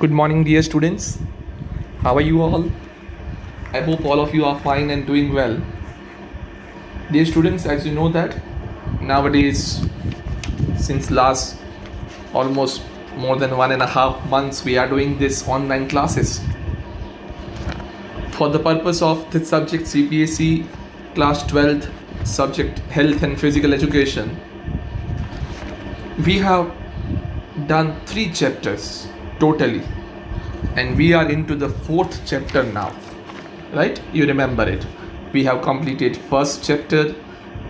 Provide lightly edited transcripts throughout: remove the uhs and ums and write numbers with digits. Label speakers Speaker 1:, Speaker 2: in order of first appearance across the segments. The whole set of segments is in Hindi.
Speaker 1: Good morning, dear students. How are you all? I hope all of you are fine and doing well. Dear students, as you know that nowadays, since last almost more than 1.5 months, we are doing this online classes. For the purpose of this subject CBSE class 12th subject health and physical education, we have done 3 chapters totally, and we are into the 4th chapter now, right? You remember it. We have completed first chapter,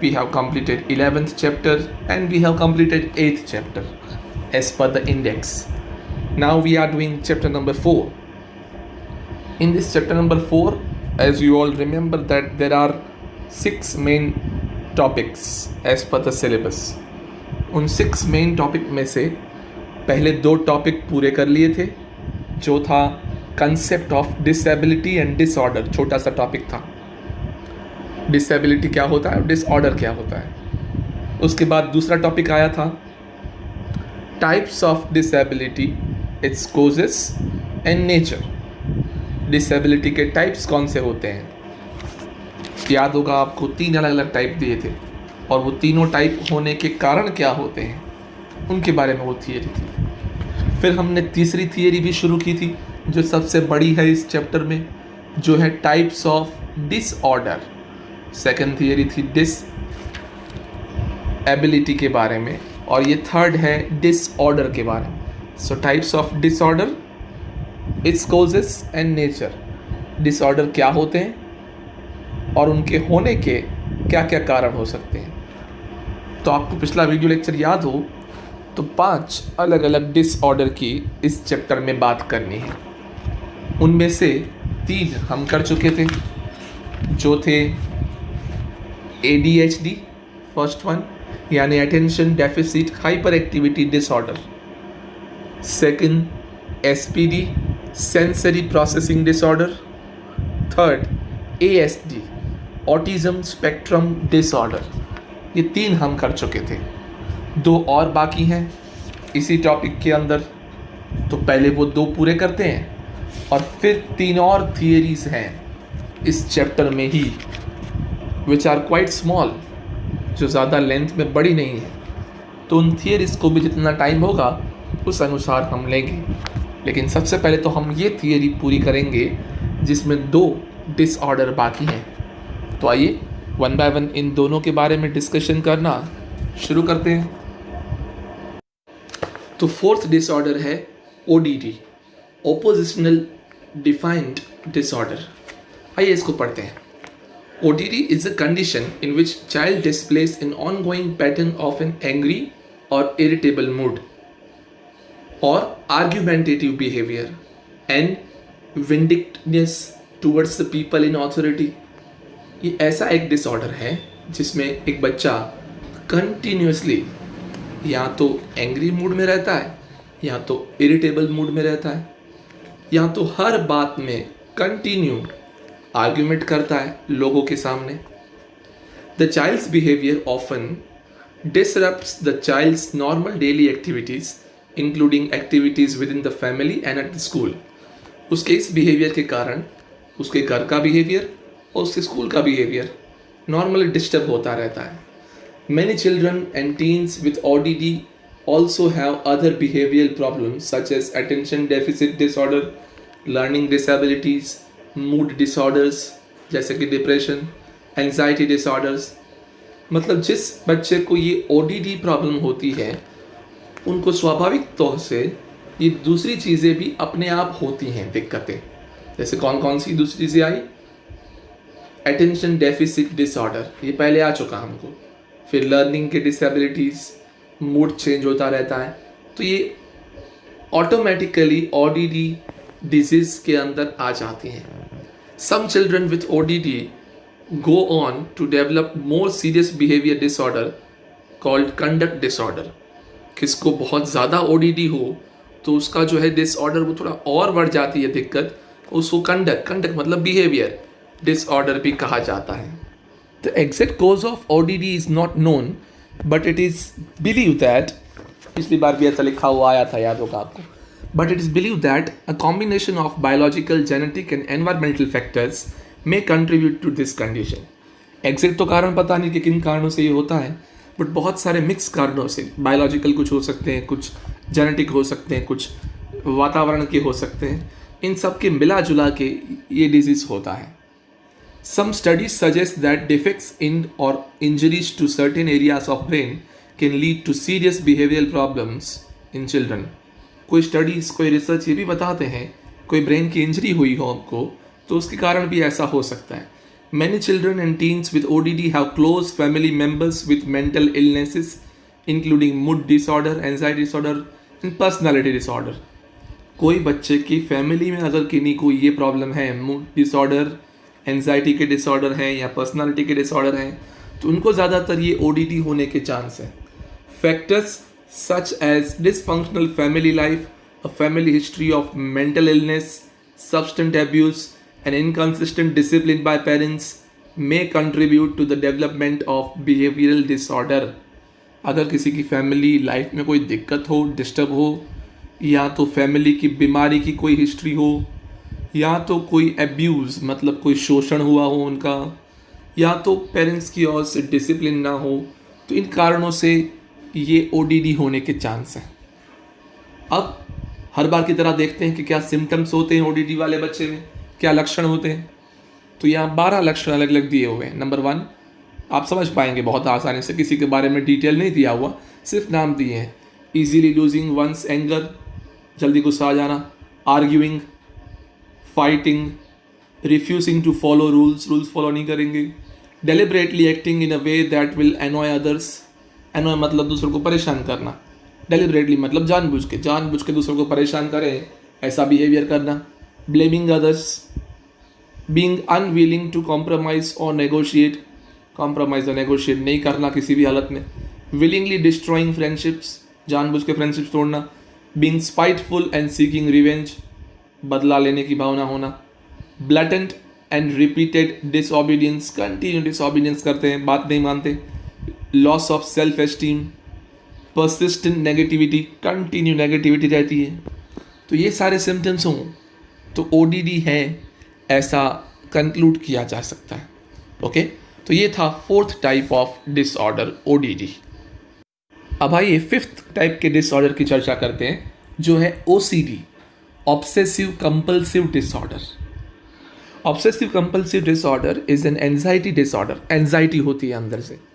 Speaker 1: we have completed 11th chapter, and we have completed 8th chapter as per the index. Now we are doing chapter number 4. In this chapter number 4, as you all remember that there are 6 main topics as per the syllabus. उन 6 मेन टॉपिक में से पहले 2 टॉपिक पूरे कर लिए थे, जो था concept of disability and disorder. छोटा सा टॉपिक था. डिसेबिलिटी क्या होता है और डिसऑर्डर क्या होता है. उसके बाद दूसरा टॉपिक आया था types of disability, it's causes and nature. Disability के टाइप्स कौन से होते हैं. याद होगा आपको 3 अलग अलग टाइप दिए थे, और वो तीनों टाइप होने के कारण क्या होते हैं उनके बारे में वो थियरी थी. फिर हमने तीसरी थियरी भी शुरू की थी, जो सबसे बड़ी है इस चैप्टर में, जो है types of disorder. Second theory थी डिसएबिलिटी के बारे में, और ये थर्ड है डिसऑर्डर के बारे में. सो types of disorder, it's causes and nature. Disorder क्या होते हैं और उनके होने के क्या क्या कारण हो सकते हैं. तो आपको पिछला वीडियो लेक्चर याद हो तो 5 अलग अलग डिसऑर्डर की इस चैप्टर में बात करनी है. उनमें से 3 हम कर चुके थे, जो थे ADHD फर्स्ट वन, यानी attention deficit hyper activity disorder. Second SPD, sensory processing disorder. Third ASD, autism spectrum disorder. ये 3 हम कर चुके थे. 2 और बाकी हैं इसी टॉपिक के अंदर, तो पहले वो 2 पूरे करते हैं, और फिर 3 और थियरीज हैं इस चैप्टर में ही, विच आर क्वाइट स्मॉल, जो ज़्यादा लेंथ में बड़ी नहीं है. तो उन थियरीज को भी जितना टाइम होगा उस अनुसार हम लेंगे. लेकिन सबसे पहले तो हम ये थियरी पूरी करेंगे जिसमें 2 डिसऑर्डर बाकी हैं. तो आइए 1 बाय 1 इन दोनों के बारे में डिस्कशन करना शुरू करते हैं. तो 4th डिसऑर्डर है ODD, ऑपोजिशनल डिफाइंड डिसऑर्डर. आइए इसको पढ़ते हैं. ODD is a condition in which child displays an ongoing pattern of an angry or irritable mood or argumentative behavior and vindictiveness towards the people in authority. ये ऐसा एक डिसऑर्डर है जिसमें एक बच्चा कंटिन्यूसली या तो एंग्री मूड में रहता है, या तो इरिटेबल मूड में रहता है, या तो हर बात में कंटिन्यू आर्ग्यूमेंट करता है लोगों के सामने. The child's behaviour often disrupts the child's normal daily activities including activities within the family and at the school. उसके इस बिहेवियर के कारण उसके घर का बिहेवियर और उसके स्कूल का बिहेवियर नॉर्मली डिस्टर्ब होता रहता है. Many children and teens with ODD also have other behavioral problems such as attention deficit disorder, learning disabilities, mood disorders जैसे कि डिप्रेशन, एंजाइटी डिसऑर्डर्स. मतलब जिस बच्चे को ये ODD प्रॉब्लम होती है, उनको स्वाभाविक तौर से ये दूसरी चीज़ें भी अपने आप होती हैं दिक्कतें. जैसे कौन कौन सी दूसरी चीज़ें आई. अटेंशन डेफिसिट डिसऑर्डर, ये पहले आ चुका हमको. फिर लर्निंग के डिसेबिलिटीज़, मूड चेंज होता रहता है. तो ये ऑटोमेटिकली ODD डिजीज़ के अंदर आ जाती हैं. Some children with ODD go on to develop more serious behaviour disorder called conduct disorder. किसको बहुत ज़्यादा ODD हो तो उसका जो है डिसऑर्डर वो थोड़ा और बढ़ जाती है दिक्कत, उसको कंडक्ट मतलब बिहेवियर डिसऑर्डर भी कहा जाता है. The exact cause of ODD is not known, but it is believe that, पिछली बार भी ऐसा लिखा हुआ आया था, याद होगा आपको, but it is believed that a combination of biological, genetic and environmental factors may contribute to this condition. Exact तो कारण पता नहीं कि किन कारणों से ये होता है, बट बहुत सारे मिक्स कारणों से, बायोलॉजिकल कुछ हो सकते हैं, कुछ जेनेटिक हो सकते हैं, कुछ वातावरण के हो सकते हैं, इन सब के मिला जुला के ये डिजीज़ होता है. Some studies suggest that defects in or injuries to certain areas of brain can lead to serious behavioral problems in children. कोई स्टडीज़, कोई रिसर्च ये भी बताते हैं, कोई ब्रेन की इंजरी हुई हो आपको तो उसके कारण भी ऐसा हो सकता है. Many children and teens with ODD have close family members with mental illnesses including mood disorder, anxiety disorder and personality disorder. कोई बच्चे की फैमिली में अगर किन्हीं को ये प्रॉब्लम है, मूड डिसऑर्डर, एंजाइटी के डिसऑर्डर हैं या पर्सनालिटी के डिसऑर्डर हैं, तो उनको ज़्यादातर ये ODD होने के चांस हैं. Factors such as dysfunctional family life, a family history of mental illness, substance abuse, and inconsistent discipline by parents may contribute to the development of behavioral disorder. अगर किसी की फैमिली लाइफ में कोई दिक्कत हो, डिस्टर्ब हो, या तो फैमिली की बीमारी की कोई हिस्ट्री हो, या तो कोई एब्यूज़ मतलब कोई शोषण हुआ हो उनका, या तो पेरेंट्स की ओर से डिसिप्लिन ना हो, तो इन कारणों से ये ODD होने के चांस हैं. अब हर बार की तरह देखते हैं कि क्या सिम्टम्स होते हैं ODD वाले बच्चे में, क्या लक्षण होते हैं. तो यहाँ 12 लक्षण अलग अलग दिए हुए हैं. नंबर 1 आप समझ पाएंगे बहुत आसानी से, किसी के बारे में डिटेल नहीं दिया हुआ, सिर्फ नाम दिए हैं. ईजीली लूजिंग वंस एंगर, जल्दी गुस्सा आ जाना, arguing, fighting, refusing to follow rules follow नहीं करेंगे, deliberately acting in a way that will annoy others. Annoy मतलब दूसरों को परेशान करना, डेलिबरेटली मतलब जानबूझ के दूसरों को परेशान करें ऐसा बिहेवियर करना. Blaming others, being unwilling to compromise और नेगोशिएट, कॉम्प्रोमाइज और नेगोशिएट नहीं करना किसी भी हालत में. विलिंगली डिस्ट्रॉइंग फ्रेंडशिप्स, जानबूझ के फ्रेंडशिप्स तोड़ना. Being spiteful and seeking revenge, बदला लेने की भावना होना. Blatant and repeated disobedience, continue disobedience करते हैं, बात नहीं मानते. Loss of self esteem, persistent negativity, continue negativity रहती है. तो ये सारे सिम्टम्स हों तो ODD है ऐसा कंक्लूड किया जा सकता है. ओके, तो ये था 4th type of disorder ODD. अब आइए 5th टाइप के डिसऑर्डर की चर्चा करते हैं जो है OCD, obsessive compulsive disorder. Obsessive compulsive disorder is an anxiety disorder, anxiety होती है अंदर से,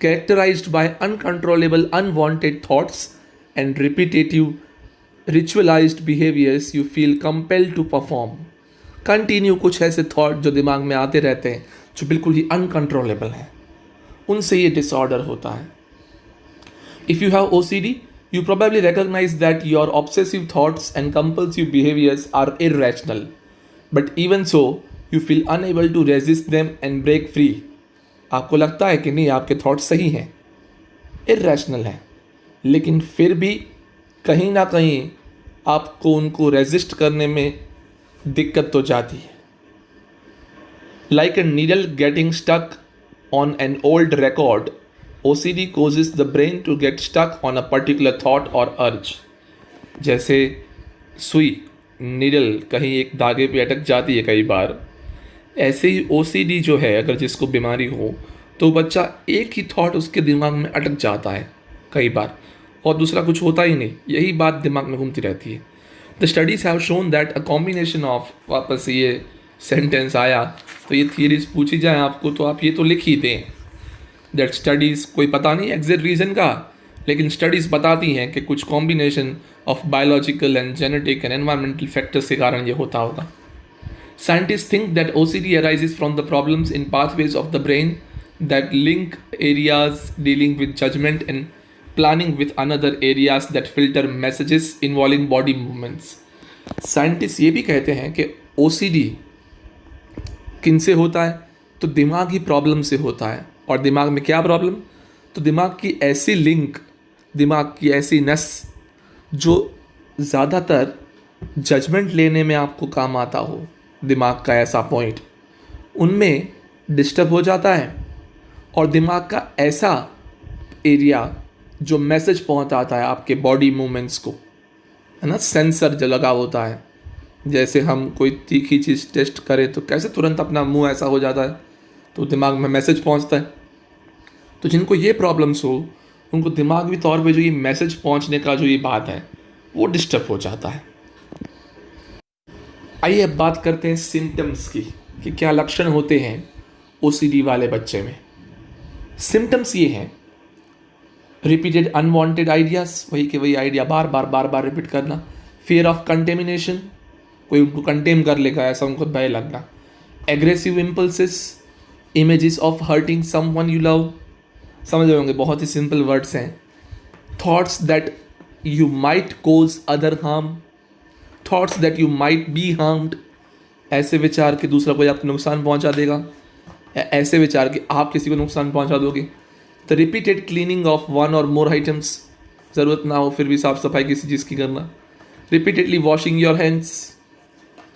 Speaker 1: characterized by uncontrollable unwanted thoughts and repetitive ritualized behaviors you feel compelled to perform. Continue कुछ ऐसे थॉट जो दिमाग में आते रहते हैं जो बिल्कुल ही अनकंट्रोलेबल हैं, उनसे ये डिसऑर्डर होता है. If you have OCD, you probably recognize that your obsessive thoughts and compulsive behaviors are irrational, but even so, you feel unable to resist them and break free. आपको लगता है कि नहीं आपके थॉट्स सही हैं, इर्रेशनल हैं, लेकिन फिर भी कहीं ना कहीं आपको उनको रेजिस्ट करने में दिक्कत तो जाती है. Like a needle getting stuck on an old record, OCD causes the brain to get stuck on a particular thought or urge. जैसे सुई, नीडल कहीं एक धागे पे अटक जाती है कई बार, ऐसे ही OCD जो है अगर जिसको बीमारी हो तो बच्चा एक ही थॉट उसके दिमाग में अटक जाता है कई बार और दूसरा कुछ होता ही नहीं, यही बात दिमाग में घूमती रहती है. The studies have shown that a combination of, वापस ये सेंटेंस आया तो ये थियरीज पूछी जाए आपको तो आप ये तो लिख ही दें. दैट स्टडीज़, कोई पता नहीं एग्जैक्ट रीज़न का, लेकिन स्टडीज़ बताती हैं कि कुछ combination of biological and genetic and environmental factors के कारण ये होता होगा. Scientists think that OCD arises from the problems in pathways of the brain that link areas dealing with judgment and planning with another areas that filter messages involving body movements. Scientists ये भी कहते हैं कि OCD किन से होता है, तो दिमाग ही प्रॉब्लम से होता है. और दिमाग में क्या प्रॉब्लम, तो दिमाग की ऐसी लिंक, दिमाग की ऐसी नस जो ज़्यादातर जजमेंट लेने में आपको काम आता हो, दिमाग का ऐसा पॉइंट उनमें डिस्टर्ब हो जाता है. और दिमाग का ऐसा एरिया जो मैसेज पहुंचाता है आपके बॉडी मूवमेंट्स को, है ना, सेंसर जो लगा होता है, जैसे हम कोई तीखी चीज़ टेस्ट करें तो कैसे तुरंत अपना मुंह ऐसा हो जाता है, तो दिमाग में मैसेज पहुंचता है। तो जिनको ये प्रॉब्लम्स हो उनको दिमागी तौर पे जो ये मैसेज पहुंचने का जो ये बात है वो डिस्टर्ब हो जाता है। आइए अब बात करते हैं सिम्टम्स की, कि क्या लक्षण होते हैं ओसीडी वाले बच्चे में। सिम्टम्स ये हैं, रिपीटेड अनवांटेड आइडियाज़, वही के वही आइडिया बार बार रिपीट करना। फियर ऑफ कंटेमिनेशन, कोई उनको कंटेम कर लेगा ऐसा उनको भय लगना। Aggressive impulses, images of hurting someone you love, समझ रहे होंगे, बहुत ही सिंपल वर्ड्स हैं। Thoughts that you might cause other harm, thoughts that you might be harmed, ऐसे विचार कि दूसरा कोई आपको नुकसान पहुंचा देगा, या ऐसे विचार कि आप किसी को नुकसान पहुंचा दोगे। The repeated cleaning of one और मोर आइटम्स, ज़रूरत ना हो फिर भी साफ सफाई किसी चीज़ की करना। Repeatedly washing your hands,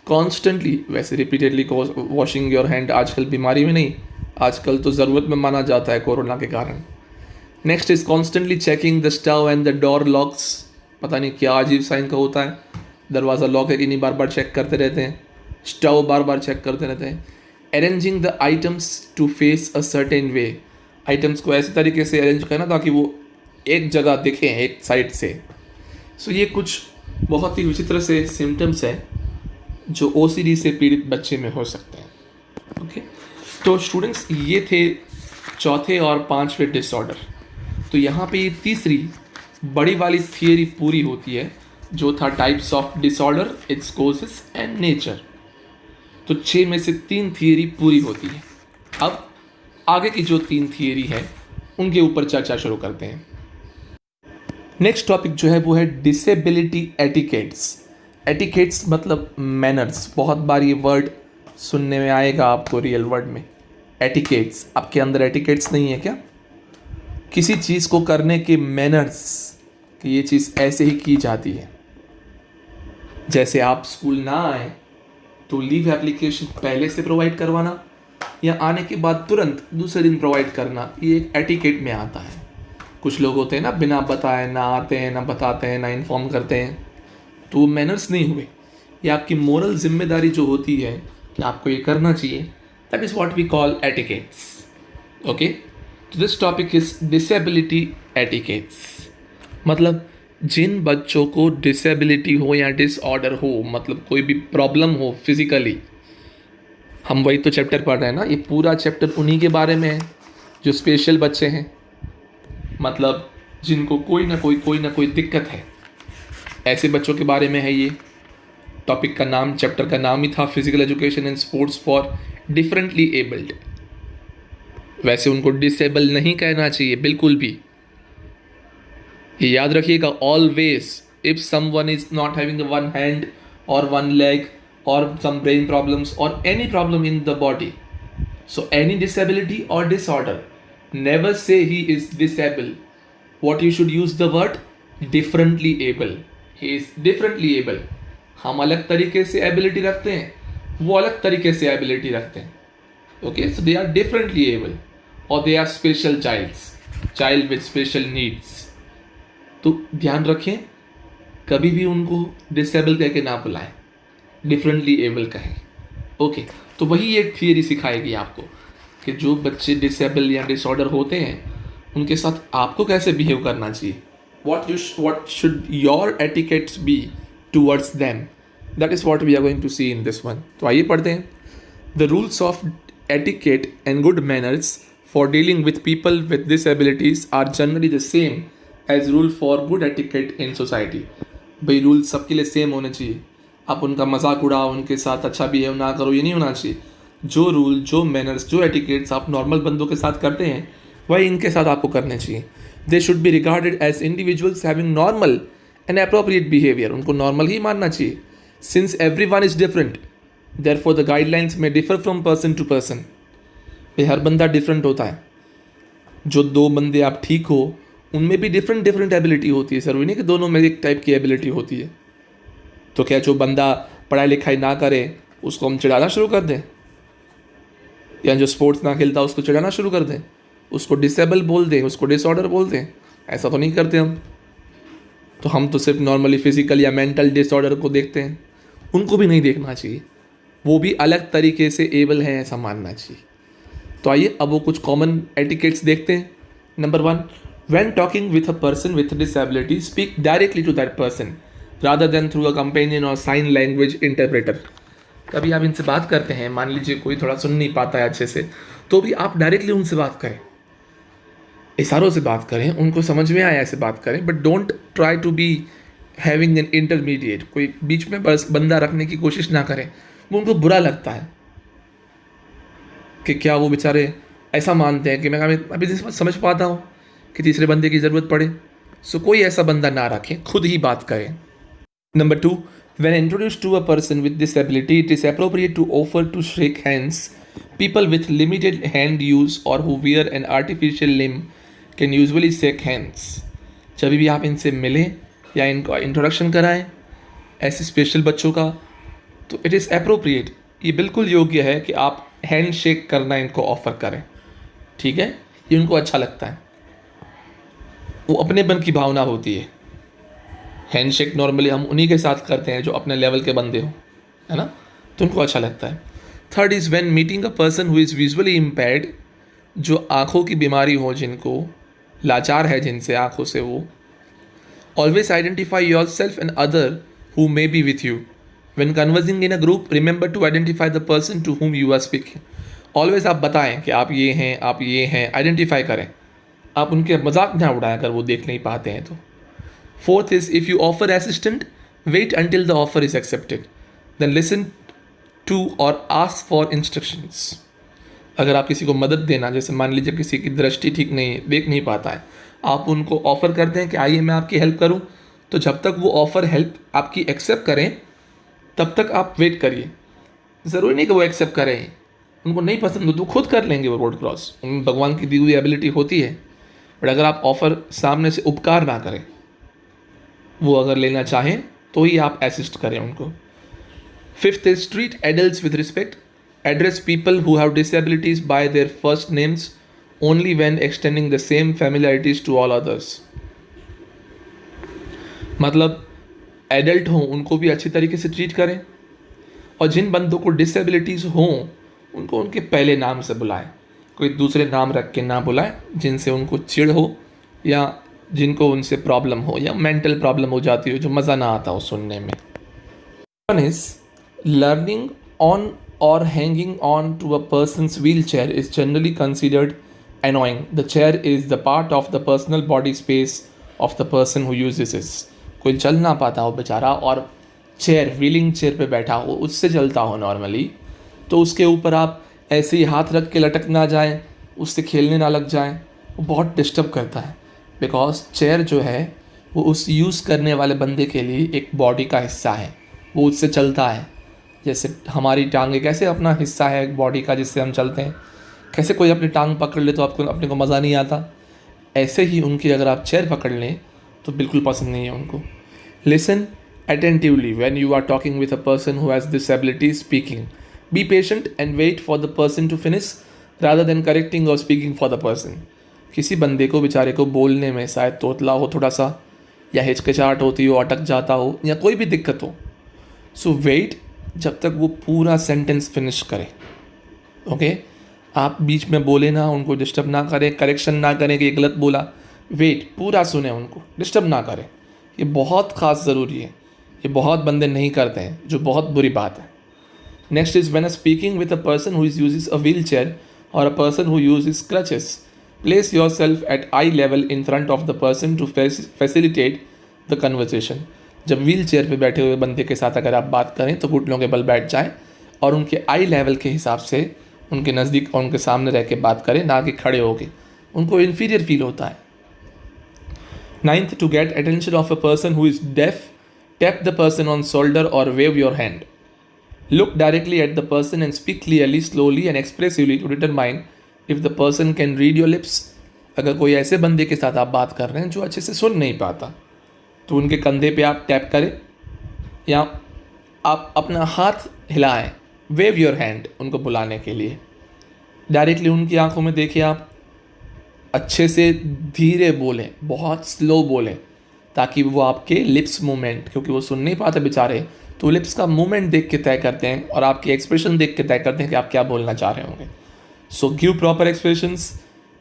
Speaker 1: constantly, वैसे रिपीटेडली वॉशिंग योर हैंड आजकल बीमारी में नहीं, आजकल तो ज़रूरत में माना जाता है कोरोना के कारण। Next is constantly checking the stove and the door locks, पता नहीं क्या अजीब साइन का होता है, दरवाज़ा लॉक है कि नहीं बार बार चेक करते रहते हैं, स्टव बार बार चेक करते रहते हैं। Arranging the items to face a certain way, items को ऐसे तरीके से अरेंज करना ताकि वो एक जगह दिखें एक साइड से। सो ये कुछ बहुत ही विचित्र से सिम्टम्स हैं जो ओसीडी से पीड़ित बच्चे में हो सकते हैं। ओके, तो स्टूडेंट्स ये थे चौथे और पांचवें डिसऑर्डर। तो यहाँ पे ये तीसरी बड़ी वाली थियरी पूरी होती है जो था types of disorder, it's causes and nature. तो 6 में से 3 थियरी पूरी होती है। अब आगे की जो 3 थियरी है उनके ऊपर चर्चा शुरू करते हैं। नेक्स्ट टॉपिक जो है वो है डिसेबिलिटी एटिकेट्स। एटिकेट्स मतलब मैनर्स, बहुत बार ये वर्ड सुनने में आएगा आपको रियल वर्ड में। एटिकेट्स, आपके अंदर एटिकेट्स नहीं है क्या? किसी चीज़ को करने के मैनर्स, कि ये चीज़ ऐसे ही की जाती है। जैसे आप स्कूल ना आए तो लीव एप्लीकेशन पहले से प्रोवाइड करवाना, या आने के बाद तुरंत दूसरे दिन प्रोवाइड करना, ये एक एटिकेट में आता है। कुछ लोग होते हैं ना बिना बताए ना आते हैं, ना बताते हैं, ना इन्फॉर्म करते हैं, तो वो मैनर्स नहीं हुए। ये आपकी मोरल जिम्मेदारी जो होती है कि आपको ये करना चाहिए, that is what we call etiquettes. Okay, तो this topic is disability etiquettes. मतलब जिन बच्चों को डिसेबिलिटी हो या डिसऑर्डर हो, मतलब कोई भी प्रॉब्लम हो फिजिकली, हम वही तो चैप्टर पढ़ रहे हैं ना, ये पूरा चैप्टर उन्हीं के बारे में है जो स्पेशल बच्चे हैं, मतलब जिनको कोई ना कोई दिक्कत है, ऐसे बच्चों के बारे में है ये टॉपिक का नाम। चैप्टर का नाम ही था physical education and sports for differently abled. वैसे उनको डिसेबल नहीं कहना चाहिए बिल्कुल भी, ये याद रखिएगा always. If someone is not having one hand और one leg or some brain problems or any problem in the body, so any disability or disorder, never say he is disabled. What you should use the word differently able. He is differently able. हम अलग तरीके से एबिलिटी रखते हैं, वो अलग तरीके से एबिलिटी रखते हैं। Okay, so they are differently able और they are special child with special needs. तो ध्यान रखें, कभी भी उनको डिसेबल कह के ना बुलाएं, डिफरेंटली एबल कहें। ओके, तो वही एक थियरी सिखाएगी आपको कि जो बच्चे डिसेबल या डिसऑर्डर होते हैं उनके साथ आपको कैसे बिहेव करना चाहिए। what should your etiquettes be towards them, that is what we are going to see in this one। तो आइए पढ़ते हैं। The rules of etiquette and good manners for dealing with people with disabilities are generally the same as rule for good etiquette in society। भाई रूल सबके लिए सेम होने चाहिए, आप उनका मजाक उड़ाओ, उनके साथ अच्छा बिहेव ना करो, ये नहीं होना चाहिए। जो रूल, जो मैनर्स, जो एटिकेट्स आप नॉर्मल बंदों के साथ करते हैं वही इनके साथ आपको करने चाहिए। They should be regarded as individuals having normal and appropriate behaviour, उनको नॉर्मल ही मानना चाहिए। Since everyone is different therefore the guidelines may differ from person to person. हर बंदा डिफरेंट होता है। जो 2 बंदे आप ठीक हो उनमें भी डिफरेंट एबिलिटी होती है, जरूरी नहीं कि दोनों में एक टाइप की एबिलिटी होती है। तो क्या जो बंदा पढ़ाई लिखाई ना करे उसको हम चिढ़ाना शुरू कर दें, या जो स्पोर्ट्स ना खेलता उसको चिढ़ाना शुरू कर दें, उसको डिसेबल बोल दें, उसको डिसऑर्डर बोल दें? ऐसा तो नहीं करते हम। तो हम तो सिर्फ नॉर्मली फिजिकल या मेंटल डिसऑर्डर को देखते हैं, उनको भी नहीं देखना चाहिए, वो भी अलग तरीके से एबल हैं ऐसा मानना चाहिए। तो आइए अब वो कुछ कॉमन एटिकेट्स देखते हैं। Number 1, when talking with a person with disability speak directly to that person rather than through a companion और साइन लैंग्वेज इंटरप्रेटर। कभी आप इनसे बात करते हैं, मान लीजिए कोई थोड़ा सुन नहीं पाता है अच्छे से, तो भी आप डायरेक्टली उनसे बात करें, इशारों से बात करें, उनको समझ में आए ऐसे बात करें, but don't try to be having an intermediate. कोई बीच में बस बंदा रखने की कोशिश ना करें, वो उनको बुरा लगता है कि क्या वो बेचारे ऐसा मानते हैं कि मैं अभी समझ पाता हूँ कि तीसरे बंदे की ज़रूरत पड़े। सो कोई ऐसा बंदा ना रखें, खुद ही बात करें। Number 2, when introduced to a person with disability, it is appropriate to offer to shake hands. People with limited hand use or who wear an artificial limb can usually shake hands. जब भी आप इनसे मिलें या इनको इंट्रोडक्शन कराएं ऐसे स्पेशल बच्चों का, तो इट इज़ अप्रोप्रिएट, ये बिल्कुल योग्य है कि आप हैंड शेक करना इनको ऑफ़र करें। ठीक है, ये उनको अच्छा लगता है, वो अपनेपन की भावना होती है। हैंड शेक नॉर्मली हम उन्हीं के साथ करते हैं जो अपने लेवल के बंदे हो, है ना, तो उनको अच्छा लगता है। Third is when meeting a person who is visually impaired, जो आँखों की बीमारी हो, जिनको लाचार है जिनसे आँखों से, वो always identify yourself and other who may be with you. When conversing in a group remember to identify the person to whom you are speaking. Always आप बताएं कि आप ये हैं, आप ये हैं, आइडेंटिफाई करें, आप उनके मजाक ना उड़ाएं अगर वो देख नहीं पाते हैं तो। Fourth is, if you offer assistance, wait until the offer is accepted. Then listen to or ask for instructions. अगर आप किसी को मदद देना, जैसे मान लीजिए किसी की दृष्टि ठीक नहीं है, देख नहीं पाता है, आप उनको ऑफ़र करते हैं कि आइए मैं आपकी हेल्प करूं, तो जब तक वो ऑफ़र हेल्प आपकी एक्सेप्ट करें तब तक आप वेट करिए। ज़रूरी नहीं कि वो एक्सेप्ट करें, उनको नहीं पसंद हो तो खुद कर लेंगे वो रोड क्रॉस, उनमें भगवान की दी हुई एबिलिटी होती है। बट अगर आप ऑफ़र सामने से उपकार ना करें, वो अगर लेना चाहें तो ही आप असिस्ट करें उनको। Fifth is treat adults with respect, address people who have disabilities by their first names only when extending the same familiarities to all others. मतलब एडल्ट हों उनको भी अच्छी तरीके से ट्रीट करें, और जिन बंदों को डिसेबिलिटीज़ हों उनको उनके पहले नाम से बुलाएं, कोई दूसरे नाम रख के ना बुलाएं जिनसे उनको चिढ़ हो या जिनको उनसे प्रॉब्लम हो या मेंटल प्रॉब्लम हो जाती हो जो मज़ा ना आता हो सुनने में। वन इज लर्निंग ऑन और hanging on to a person's wheelchair is generally considered annoying. The chair is the part of the personal body space of the person who uses it. कोई चल ना पाता हो बेचारा और चेयर, व्हीलिंग चेयर पे बैठा हो, उससे चलता हो नॉर्मली, तो उसके ऊपर आप ऐसे ही हाथ रख के लटक ना जाएं, उससे खेलने ना लग जाएं, वो बहुत डिस्टर्ब करता है। बिकॉज चेयर जो है वो उस यूज़ करने वाले बंदे के लिए एक बॉडी का हिस्सा है, वो उससे चलता है। जैसे हमारी टांगे कैसे अपना हिस्सा है एक बॉडी का जिससे हम चलते हैं, कैसे कोई अपनी टांग पकड़ ले तो आपको अपने को मज़ा नहीं आता, ऐसे ही उनकी अगर आप चेयर पकड़ लें तो बिल्कुल पसंद नहीं है उनको। Listen attentively when you are talking with a person who has disability speaking. Be patient and wait for the person to finish rather than correcting or speaking for the person. किसी बंदे को बेचारे को बोलने में शायद तोतला हो थोड़ा सा, या हिचकिचाहट होती हो, अटक जाता हो, या कोई भी दिक्कत हो, सो वेट जब तक वो पूरा सेंटेंस फिनिश करे। ओके, आप बीच में बोले ना, उनको डिस्टर्ब ना करें, करेक्शन ना करें कि ये गलत बोला, वेट, पूरा सुने, उनको डिस्टर्ब ना करें। ये बहुत ख़ास ज़रूरी है, ये बहुत बंदे नहीं करते हैं, जो बहुत बुरी बात है। Next is when speaking with a person who is uses a wheel chair और a person who uses crutches, place your self at eye level in front of the person to facilitate the conversation. जब व्हील चेयर पर बैठे हुए बंदे के साथ अगर आप बात करें तो घुटनों के बल बैठ जाएं और उनके आई लेवल के हिसाब से उनके नज़दीक और उनके सामने रह के बात करें, ना कि खड़े होके, उनको इन्फीरियर फील होता है। Ninth, to get attention of a person who is deaf, tap the person on shoulder or wave your hand. Look directly at the person and speak clearly, slowly and expressively to determine if the person can read your lips. अगर कोई ऐसे बंदे के साथ आप बात कर रहे हैं जो अच्छे से सुन नहीं पाता, तो उनके कंधे पे आप टैप करें या आप अपना हाथ हिलाएं, वेव योर हैंड, उनको बुलाने के लिए। डायरेक्टली उनकी आंखों में देखिए, आप अच्छे से धीरे बोलें, बहुत स्लो बोलें, ताकि वो आपके लिप्स मूवमेंट, क्योंकि वो सुन नहीं पाते बेचारे, तो लिप्स का मूवमेंट देख के तय करते हैं और आपकी एक्सप्रेशन देख के तय करते हैं कि आप क्या बोलना चाह रहे होंगे. So give proper expressions,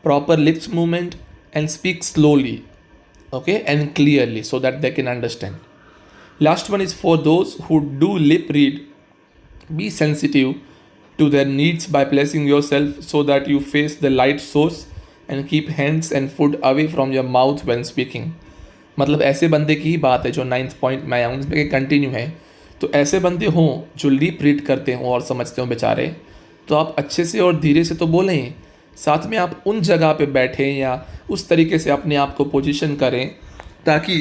Speaker 1: proper lips movement and speak slowly, okay, and clearly so that they can understand. Last one is for those who do lip read. Be sensitive to their needs by placing yourself so that you face the light source and keep hands and foot away from your mouth when speaking. मतलब ऐसे बंदे की ही बात है जो 9th पॉइंट में आया हूँ, इसमें कंटिन्यू है. तो ऐसे बंदे हों जो लिप रीड करते हों और समझते हों बेचारे, तो आप अच्छे से और धीरे से तो बोलें, साथ में आप उन जगह पे बैठें या उस तरीके से अपने आप को पोजीशन करें ताकि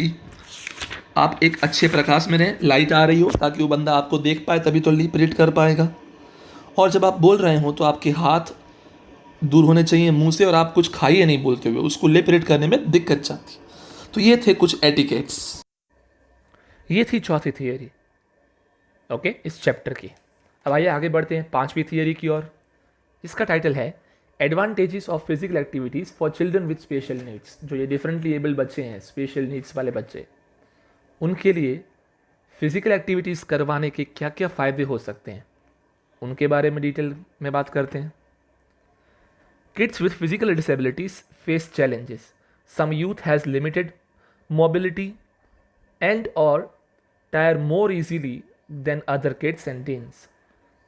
Speaker 1: आप एक अच्छे प्रकाश में रहें, लाइट आ रही हो ताकि वो बंदा आपको देख पाए, तभी तो लिप रीड कर पाएगा. और जब आप बोल रहे हो तो आपके हाथ दूर होने चाहिए मुंह से और आप कुछ खाइए नहीं बोलते हुए, उसको लिप रीड करने में दिक्कत जाती. तो ये थे कुछ एटिकेट्स. ये थी चौथी थियरी, ओके, इस चैप्टर की. अब आइए आगे बढ़ते हैं 5वीं थियरी की ओर, जिसका टाइटल है advantages of physical activities for children with special needs. जो ये डिफरेंटली एबल्ड बच्चे हैं, स्पेशल नीड्स वाले बच्चे, उनके लिए फिजिकल एक्टिविटीज़ करवाने के क्या क्या फ़ायदे हो सकते हैं, उनके बारे में डिटेल में बात करते हैं. Kids with physical disabilities face challenges. Some youth has limited mobility and और tire more easily than other kids and teens.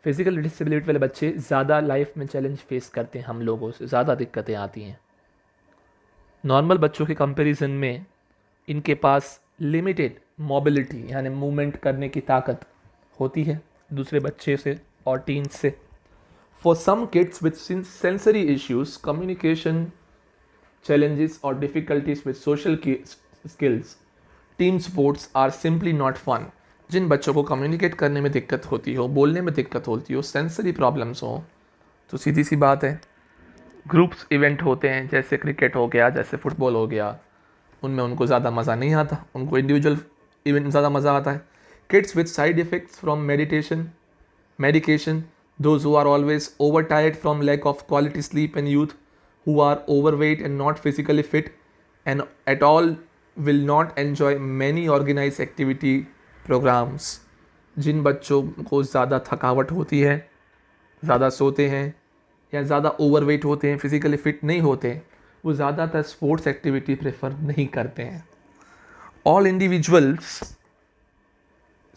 Speaker 1: Physical disability वाले बच्चे ज़्यादा लाइफ में चैलेंज फेस करते हैं, हम लोगों से ज़्यादा दिक्कतें आती हैं. नॉर्मल बच्चों के कंपैरिजन में इनके पास लिमिटेड मोबिलिटी यानी मूवमेंट करने की ताकत होती है दूसरे बच्चे से और टीन्स से. For some kids with sensory issues, communication challenges or difficulties with social skills, team sports are simply not fun. जिन बच्चों को कम्युनिकेट करने में दिक्कत होती हो, बोलने में दिक्कत होती हो, सेंसरी प्रॉब्लम्स हो, तो सीधी सी बात है ग्रुप्स इवेंट होते हैं जैसे क्रिकेट हो गया, जैसे फुटबॉल हो गया, उनमें उनको ज़्यादा मज़ा नहीं आता, उनको इंडिविजुअल इवेंट में ज़्यादा मज़ा आता है. Kids with side effects from medication, those who are always overtired from lack of quality sleep, and youth who are overweight and not physically fit and at all will not enjoy many organized activity programs. जिन बच्चों को ज़्यादा थकावट होती है, ज़्यादा सोते हैं या ज़्यादा ओवरवेट होते हैं, फिजिकली फिट नहीं होते, वो ज़्यादातर स्पोर्ट्स एक्टिविटी प्रेफर नहीं करते हैं. All individuals,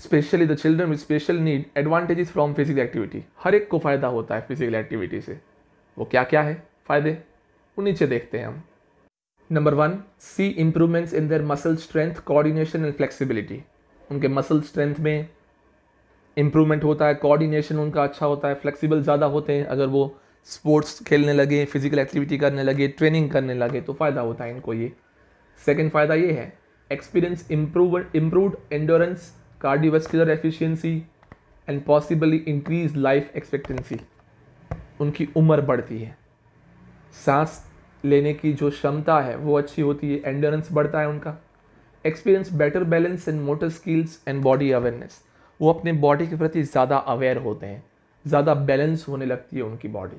Speaker 1: specially the children with special need, advantages from physical activity. हर एक को फ़ायदा होता है फिजिकल एक्टिविटी से. वो क्या क्या है फ़ायदे, वो नीचे देखते हैं हम. Number 1, see improvements in their muscle strength, coordination and flexibility. उनके मसल स्ट्रेंथ में इम्प्रूवमेंट होता है, कोऑर्डिनेशन उनका अच्छा होता है, फ्लेक्सिबल ज़्यादा होते हैं. अगर वो स्पोर्ट्स खेलने लगे, फिजिकल एक्टिविटी करने लगे, ट्रेनिंग करने लगे, तो फ़ायदा होता है इनको ये. सेकेंड फ़ायदा ये है, experience improved endurance, cardiovascular efficiency and possibly increase life expectancy. उनकी उम्र बढ़ती है, सांस लेने की जो क्षमता है वो अच्छी होती है, एंडोरेंस बढ़ता है उनका. Experience better balance and motor skills and body awareness. वो अपने बॉडी के प्रति ज़्यादा अवेयर होते हैं, ज़्यादा बैलेंस होने लगती है उनकी body.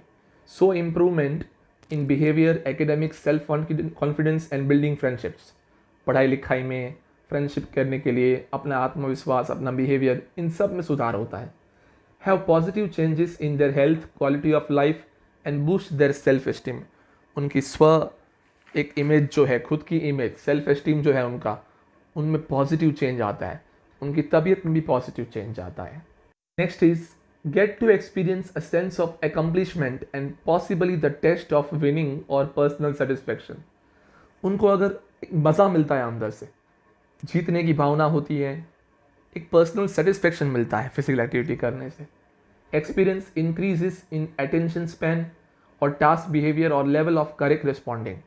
Speaker 1: So improvement in behaviour, academics, self confidence and building friendships. पढ़ाई लिखाई में, फ्रेंडशिप करने के लिए, अपना आत्मविश्वास, अपना बिहेवियर, इन सब में सुधार होता है. Have positive changes in their health, quality of life and boost their self esteem. उनकी एक इमेज जो है, खुद की इमेज, सेल्फ एस्टीम जो है उनका, उनमें पॉजिटिव चेंज आता है, उनकी तबीयत में भी पॉजिटिव चेंज आता है. Next is get to experience a sense of accomplishment and possibly the taste of winning और पर्सनल सेटिस्फैक्शन. उनको अगर मज़ा मिलता है अंदर से, जीतने की भावना होती है, एक पर्सनल सेटिस्फैक्शन मिलता है फिजिकल एक्टिविटी करने से. एक्सपीरियंस इंक्रीजेस इन अटेंशन स्पैन और टास्क बिहेवियर और लेवल ऑफ करेक्ट रिस्पॉन्डिंग.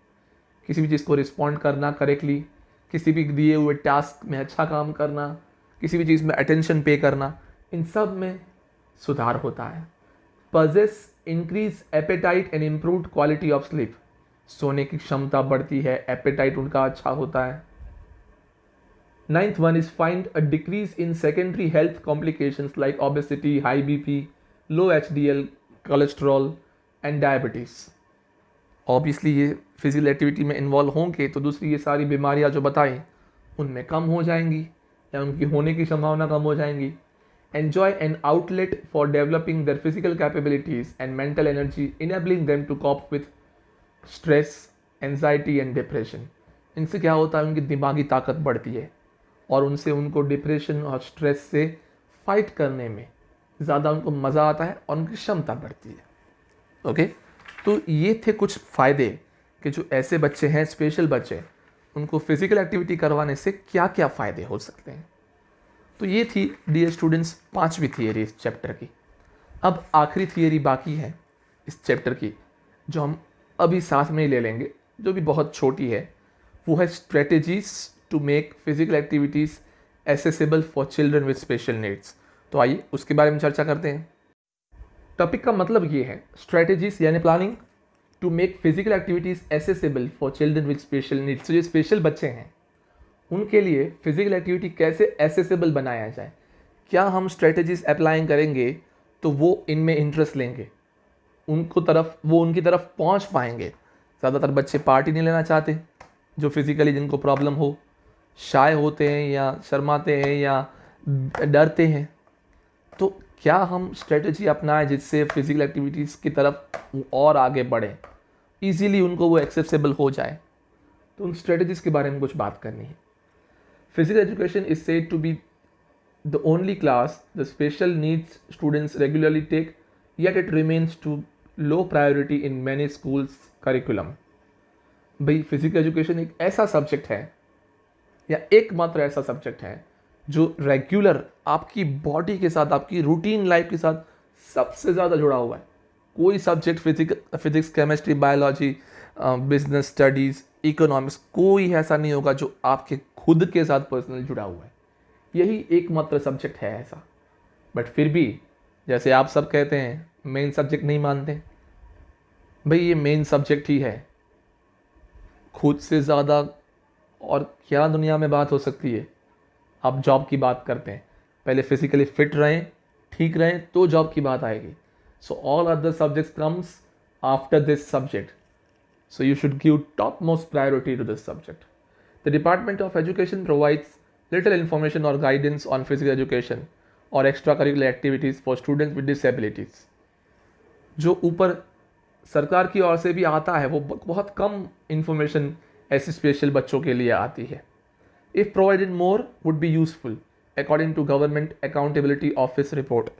Speaker 1: किसी भी चीज़ को रिस्पॉन्ड करना करेक्टली, किसी भी दिए हुए टास्क में अच्छा काम करना, किसी भी चीज़ में अटेंशन पे करना, इन सब में सुधार होता है. Pages increase appetite and improved quality of sleep. सोने की क्षमता बढ़ती है, एपेटाइट उनका अच्छा होता है. 9th one is find a decrease in secondary health complications like obesity, high BP, low HDL, cholesterol and diabetes. Obviously ये फिजिकल एक्टिविटी में इन्वॉल्व होंगे तो दूसरी ये सारी बीमारियां जो बताएं उनमें कम हो जाएंगी या उनकी होने की संभावना कम हो जाएंगी. Enjoy an outlet for developing their physical capabilities and mental energy, enabling them to cope with stress, anxiety and depression. इनसे क्या होता है, उनकी दिमागी ताकत बढ़ती है और उनसे उनको डिप्रेशन और स्ट्रेस से फाइट करने में ज़्यादा उनको मज़ा आता है और उनकी क्षमता बढ़ती है. ओके, तो ये थे कुछ फ़ायदे कि जो ऐसे बच्चे हैं, स्पेशल बच्चे, उनको फिज़िकल एक्टिविटी करवाने से क्या क्या फ़ायदे हो सकते हैं. तो ये थी डियर स्टूडेंट्स 5वीं थियरी इस चैप्टर की. अब आखिरी थियरी बाकी है इस चैप्टर की, जो हम अभी साथ में ही ले लेंगे, जो भी बहुत छोटी है. वो है strategies to make physical activities accessible for children with special needs. तो आइए उसके बारे में चर्चा करते हैं. टॉपिक का मतलब ये है, स्ट्रेटेजीज यानी planning to make physical activities accessible for children with special needs. तो जो स्पेशल बच्चे हैं उनके लिए फिजिकल एक्टिविटी कैसे एसेसिबल बनाया जाए. क्या हम स्ट्रेटजीज अप्लाई करेंगे तो वो इनमें इंटरेस्ट लेंगे, वो उनकी तरफ पहुंच पाएंगे. ज़्यादातर बच्चे पार्टी नहीं लेना चाहते, जो फिज़िकली जिनको प्रॉब्लम हो, शाय होते हैं या शर्माते हैं या डरते हैं. तो क्या हम स्ट्रेटजी अपनाएं जिससे फिज़िकल एक्टिविटीज़ की तरफ और आगे बढ़ें, ईजीली उनको वो एक्सेसिबल हो जाए. तो उन स्ट्रेटजीज़ के बारे में कुछ बात करनी है. Physical education is said to be the only class the special needs students regularly take, yet it remains to low priority in many schools curriculum. भाई फिजिकल एजुकेशन एक ऐसा सब्जेक्ट है या एकमात्र ऐसा सब्जेक्ट है जो रेगुलर आपकी बॉडी के साथ, आपकी रूटीन लाइफ के साथ सबसे ज़्यादा जुड़ा हुआ है. कोई subject physics, chemistry, biology, business studies, economics, कोई ऐसा नहीं होगा जो आपके खुद के साथ पर्सनली जुड़ा हुआ है. यही एकमात्र सब्जेक्ट है ऐसा. बट फिर भी जैसे आप सब कहते हैं मेन सब्जेक्ट नहीं मानते. भाई ये मेन सब्जेक्ट ही है. खुद से ज़्यादा और क्या दुनिया में बात हो सकती है. आप जॉब की बात करते हैं, पहले फिजिकली फिट रहें, ठीक रहें, तो जॉब की बात आएगी. So all other subjects comes after this subject. So you should give topmost priority to this subject. The Department of Education provides little information or guidance on physical education or extracurricular activities for students with disabilities. जो ऊपर सरकार की ओर से भी आता है वो बहुत कम इंफॉर्मेशन ऐसे स्पेशल बच्चों के लिए आती है. If provided more would be useful according to Government Accountability Office report.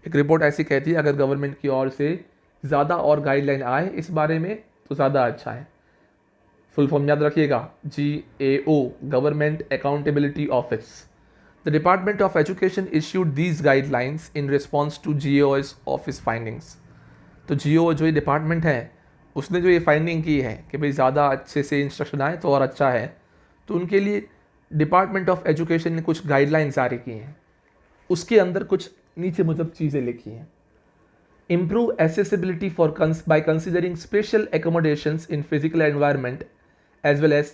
Speaker 1: एक रिपोर्ट ऐसी कहती है अगर गवर्नमेंट की ओर से ज़्यादा और गाइडलाइन आए इस बारे में तो ज़्यादा अच्छा है. फुल फॉर्म याद रखिएगा, GAO, government accountability office. The department of education issued these guidelines in response to GAO's office findings. तो GAO जो ये डिपार्टमेंट है उसने जो ये फाइंडिंग की है कि भाई ज़्यादा अच्छे से इंस्ट्रक्शन आए तो और अच्छा है, तो उनके लिए डिपार्टमेंट ऑफ एजुकेशन ने कुछ गाइडलाइंस जारी की हैं. उसके अंदर कुछ नीचे मुजब चीज़ें लिखी हैं. Improve accessibility by considering special accommodations in physical environment as well as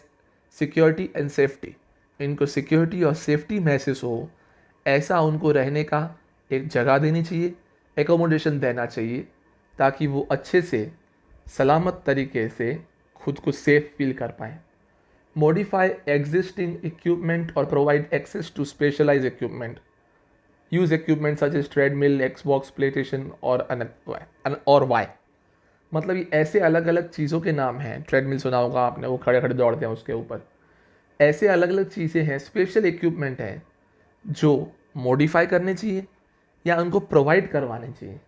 Speaker 1: security and safety. इनको सिक्योरिटी और सेफ्टी महसूस हो ऐसा उनको रहने का एक जगह देनी चाहिए, एकोमोडेशन देना चाहिए ताकि वो अच्छे से सलामत तरीके से खुद को सेफ फील कर पाएँ. Modify existing equipment or provide access to specialized equipment. Use equipment such as treadmill, Xbox, PlayStation और Y. मतलब ये ऐसे अलग अलग चीज़ों के नाम हैं. ट्रेडमिल सुना होगा आपने, वो खड़े खड़े दौड़ते हैं उसके ऊपर. ऐसे अलग अलग चीज़ें हैं, स्पेशल इक्विपमेंट हैं जो मॉडिफाई करने चाहिए या उनको प्रोवाइड करवाने चाहिए,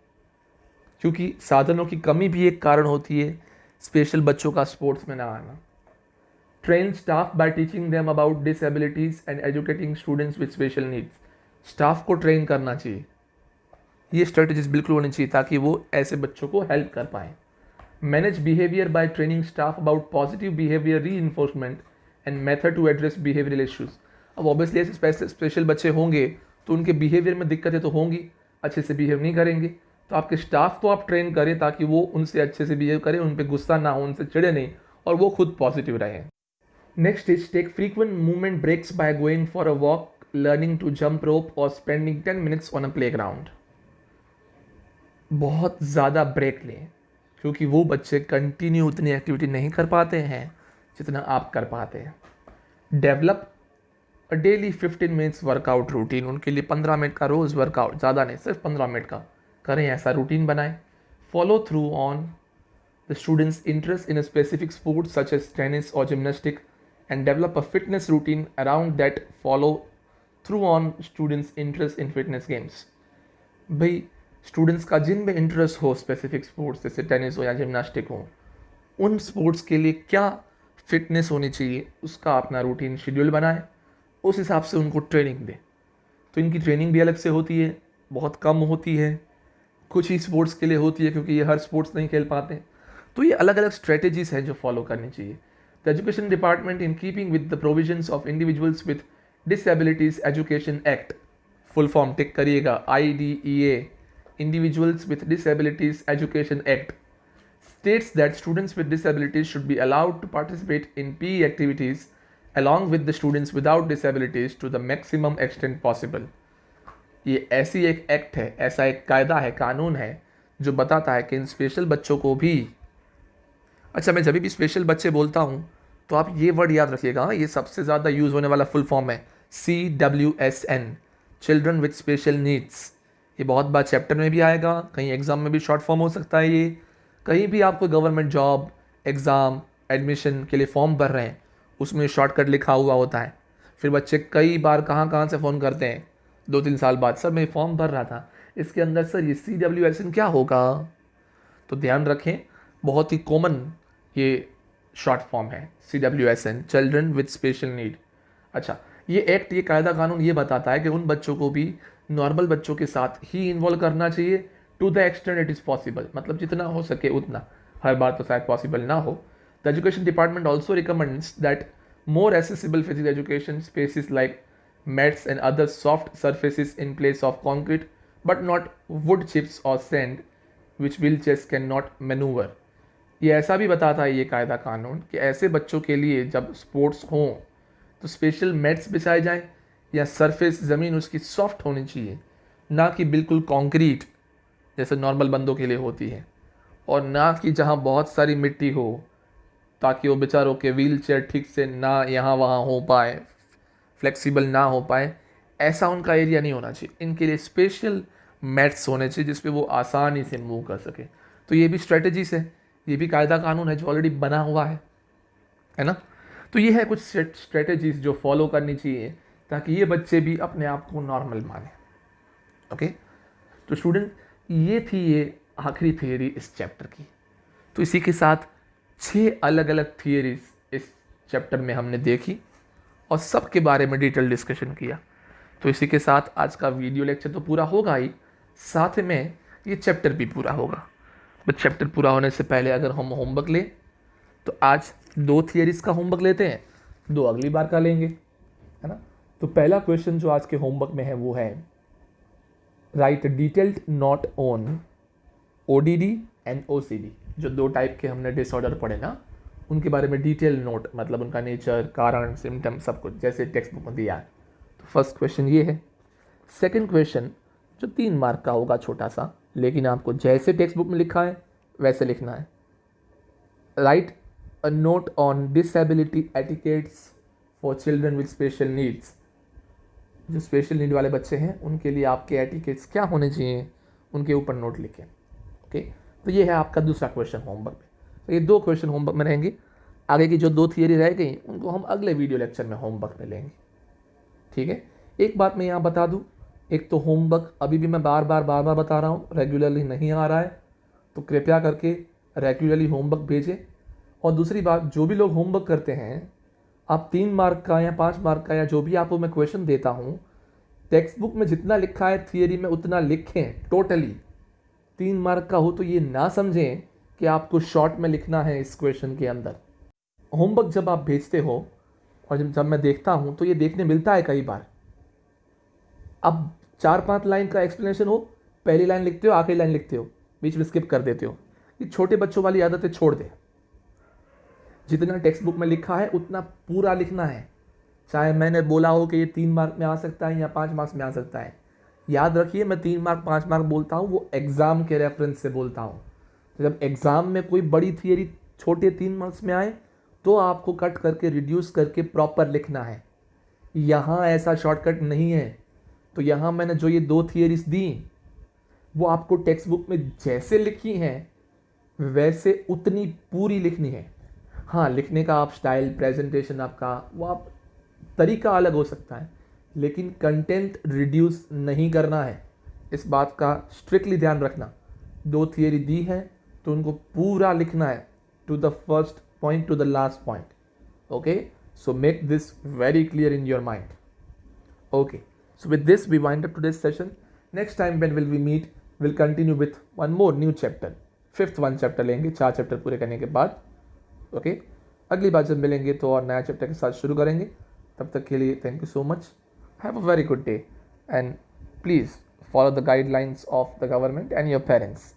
Speaker 1: क्योंकि साधनों की कमी भी एक कारण होती है स्पेशल बच्चों का स्पोर्ट्स में ना आना. Train staff bye teaching them about disabilities and educating students with special needs. Staff को ट्रेन करना चाहिए. ये स्ट्रेटजीज बिल्कुल होनी चाहिए ताकि वो ऐसे बच्चों को हेल्प कर पाएँ. Manage behaviour by training staff about positive behaviour reinforcement and method to address behavioural issues. अब ऑब्वियसली ऐसे स्पेशल बच्चे होंगे तो उनके बिहेवियर में दिक्कतें तो होंगी, अच्छे से बिहेव नहीं करेंगे, तो आपके स्टाफ को आप ट्रेन करें ताकि वो उनसे अच्छे से बिहेव करें, उन पर गुस्सा ना हो, उनसे चिड़े नहीं और वो खुद पॉजिटिव रहें. Next is take frequent movement breaks by going for a walk, learning to jump rope और spending 10 minutes on a playground. बहुत ज़्यादा ब्रेक लें क्योंकि वो बच्चे कंटिन्यू उतनी एक्टिविटी नहीं कर पाते हैं जितना आप कर पाते हैं. Develop a daily 15 minutes workout routine, उनके लिए 15 मिनट का रोज़ वर्कआउट, ज़्यादा नहीं, सिर्फ 15 मिनट का करें, ऐसा रूटीन बनाएं. Follow through on the student's interest in a specific sport such as tennis or gymnastic and develop a fitness routine around that. Follow through on students interest in fitness games. भाई स्टूडेंट्स का जिनमें इंटरेस्ट हो स्पेसिफिक स्पोर्ट्स जैसे टेनिस हो या जिम्नास्टिक हो, उन स्पोर्ट्स के लिए क्या फिटनेस होनी चाहिए उसका अपना रूटीन शेड्यूल बनाए, उस हिसाब से उनको ट्रेनिंग दे. तो इनकी ट्रेनिंग भी अलग से होती है, बहुत कम होती है, कुछ ही स्पोर्ट्स के लिए होती है क्योंकि ये हर स्पोर्ट्स नहीं खेल पाते. तो ये अलग अलग स्ट्रेटेजीज हैं जो फॉलो करनी चाहिए. The education department in keeping with the provisions of individuals with disabilities education act, full form tick करिएगा, IDEA, individuals with disabilities education act, states that students with disabilities should be allowed to participate in PE activities along with the students without disabilities to the maximum extent possible. ये ऐसी एक एक्ट है, ऐसा एक कायदा है, कानून है जो बताता है कि इन स्पेशल बच्चों को भी. अच्छा, मैं जब भी स्पेशल बच्चे बोलता हूँ तो आप ये वर्ड याद रखिएगा, ये सबसे ज़्यादा यूज़ होने वाला फुल फॉर्म है CWSN, children with special needs. ये बहुत बार चैप्टर में भी आएगा, कहीं एग्ज़ाम में भी शॉर्ट फॉर्म हो सकता है. ये कहीं भी आपको गवर्नमेंट जॉब, एग्ज़ाम, एडमिशन के लिए फॉर्म भर रहे हैं उसमें शॉर्टकट लिखा हुआ होता है. फिर बच्चे कई बार कहाँ से फ़ोन करते हैं 2-3 साल बाद, सर मैं फॉर्म भर रहा था, इसके अंदर सर ये CWSN क्या होगा. तो ध्यान रखें, बहुत ही कॉमन ये शॉर्ट फॉर्म है CWSN, children with special need. अच्छा, ये एक्ट, ये कायदा कानून ये बताता है कि उन बच्चों को भी नॉर्मल बच्चों के साथ ही इन्वॉल्व करना चाहिए to the extent it is possible, मतलब जितना हो सके उतना, हर बार तो शायद पॉसिबल ना हो. The education department also recommends that more accessible physical education spaces like mats and other soft surfaces in place of concrete but not wood chips or sand which wheelchairs cannot maneuver. ये ऐसा भी बताता है ये कायदा कानून कि ऐसे बच्चों के लिए जब स्पोर्ट्स हों तो स्पेशल मैट्स बिछाए जाएं या सरफेस ज़मीन उसकी सॉफ्ट होनी चाहिए, ना कि बिल्कुल कंक्रीट जैसे नॉर्मल बंदों के लिए होती है, और ना कि जहाँ बहुत सारी मिट्टी हो ताकि वो बेचारों के व्हील चेयर ठीक से ना यहाँ वहाँ हो पाए, फ्लेक्सिबल ना हो पाए. ऐसा उनका एरिया नहीं होना चाहिए. इनके लिए स्पेशल मैट्स होने चाहिए जिस पे वो आसानी से मूव कर सके. तो ये भी स्ट्रेटजीज है, ये भी कायदा कानून है जो ऑलरेडी बना हुआ है ना. तो ये है कुछ स्ट्रेटजीज जो फॉलो करनी चाहिए ताकि ये बच्चे भी अपने आप को नॉर्मल माने. ओके, तो स्टूडेंट ये थी ये आखिरी थियरी इस चैप्टर की. तो इसी के साथ 6 अलग अलग थियरीज इस चैप्टर में हमने देखी और सब के बारे में डिटेल डिस्कशन किया. तो इसी के साथ आज का वीडियो लेक्चर तो पूरा होगा ही, साथ में ये चैप्टर भी पूरा होगा. बट चैप्टर पूरा होने से पहले अगर हम होमवर्क लें तो आज 2 थियरीज का होमवर्क लेते हैं, 2 अगली बार का लेंगे, है ना. तो पहला क्वेश्चन जो आज के होमवर्क में है वो है right detailed note on ODD and OCD. जो 2 टाइप के हमने डिसऑर्डर पढ़े ना, उनके बारे में डिटेल नोट, मतलब उनका नेचर, कारण, सिम्टम, सब कुछ जैसे टेक्स्ट बुक में दिया है. तो फर्स्ट क्वेश्चन ये है. सेकंड क्वेश्चन जो 3 मार्क का होगा, छोटा सा, लेकिन आपको जैसे टेक्स्ट बुक में लिखा है वैसे लिखना है. Right a note on disability etiquettes for children with special needs. जो स्पेशल नीड वाले बच्चे हैं उनके लिए आपके एटिकेट्स क्या होने चाहिए, उनके ऊपर नोट लिखें. ओके, तो ये है आपका दूसरा क्वेश्चन होमवर्क में. तो ये 2 क्वेश्चन होमवर्क में रहेंगे. आगे की जो 2 थियरी रह गई उनको हम अगले वीडियो लेक्चर में होमवर्क में लेंगे. ठीक है. एक बात मैं यहाँ बता दूँ, एक तो होमवर्क अभी भी मैं बार बार बता रहा हूँ, रेगुलरली नहीं आ रहा है, तो कृपया करके रेगुलरली होमवर्क भेजें. और दूसरी बात, जो भी लोग होमवर्क करते हैं, आप 3 मार्क का या 5 मार्क का या जो भी आपको मैं क्वेश्चन देता हूँ, टेक्स्ट बुक में जितना लिखा है थियरी में उतना लिखें टोटली. 3 मार्क का हो तो ये ना समझें कि आपको शॉर्ट में लिखना है इस क्वेश्चन के अंदर. होमवर्क जब आप भेजते हो और जब मैं देखता हूँ तो ये देखने मिलता है कई बार, अब 4-5 लाइन का एक्सप्लेनेशन हो, पहली लाइन लिखते हो, आखिरी लाइन लिखते हो, बीच में स्किप कर देते हो. ये छोटे बच्चों वाली आदतें छोड़ दें. जितना टेक्स्ट बुक में लिखा है उतना पूरा लिखना है, चाहे मैंने बोला हो कि ये 3 मार्क में आ सकता है या 5 मार्क्स में आ सकता है. याद रखिए, मैं 3 मार्क 5 मार्क बोलता हूँ वो एग्ज़ाम के रेफरेंस से बोलता हूँ. तो जब एग्ज़ाम में कोई बड़ी थियरी छोटे 3 मार्क्स में आए तो आपको कट करके रिड्यूस करके प्रॉपर लिखना है. यहाँ ऐसा शॉर्टकट नहीं है। तो यहाँ मैंने जो ये 2 थियरीज दी वो आपको टेक्स्ट बुक में जैसे लिखी हैं वैसे उतनी पूरी लिखनी है। हाँ, लिखने का आप स्टाइल, प्रेजेंटेशन आपका वो आप तरीका अलग हो सकता है, लेकिन कंटेंट रिड्यूस नहीं करना है। इस बात का स्ट्रिक्टली ध्यान रखना। 2 थियरी दी है तो उनको पूरा लिखना है, to the first point to the last point. Okay, so make this very clear in your mind. Okay, so with this we wind up today's session. Next time when will we meet, we'll continue with one more new chapter. 5th one chapter लेंगे 4 चैप्टर पूरे करने के बाद। ओके, अगली बार जब मिलेंगे तो और नया चैप्टर के साथ शुरू करेंगे। तब तक के लिए thank you so much, have a very good day and please follow the guidelines of the government and your parents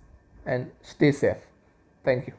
Speaker 1: and stay safe. Thank you.